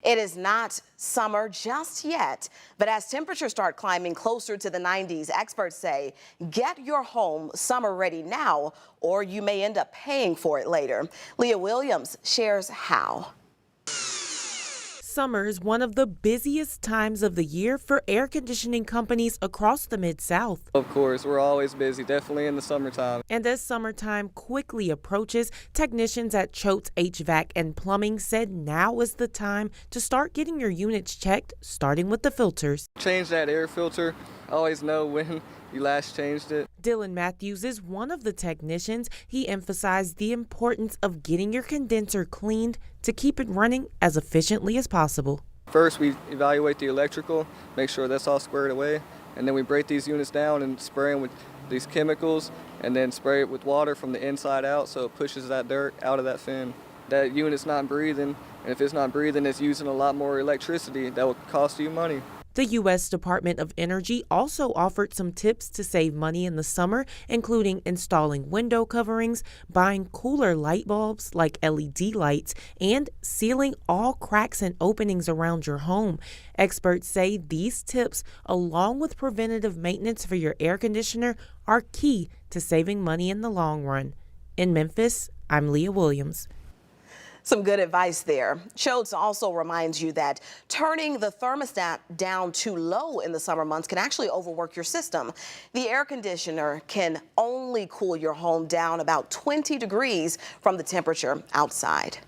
It is not summer just yet, but as temperatures start climbing closer to the 90s, experts say get your home summer ready now, or you may end up paying for it later. Leah Williams shares how. Summer is one of the busiest times of the year for air conditioning companies across the Mid-South. Of course, we're always busy, definitely in the summertime. And as summertime quickly approaches, technicians at Choate HVAC and Plumbing said now is the time to start getting your units checked, starting with the filters. Change that air filter. I always know when you last changed it. Dylan Matthews is one of the technicians. He emphasized the importance of getting your condenser cleaned to keep it running as efficiently as possible. First, we evaluate the electrical, make sure that's all squared away, and then we break these units down and spray them with these chemicals, and then spray it with water from the inside out so it pushes that dirt out of that fin. That unit's not breathing, and if it's not breathing, it's using a lot more electricity that will cost you money. The U.S. Department of Energy also offered some tips to save money in the summer, including installing window coverings, buying cooler light bulbs like LED lights, and sealing all cracks and openings around your home. Experts say these tips, along with preventative maintenance for your air conditioner, are key to saving money in the long run. In Memphis, I'm Leah Williams. Some good advice there. Choate also reminds you that turning the thermostat down too low in the summer months can actually overwork your system. The air conditioner can only cool your home down about 20 degrees from the temperature outside.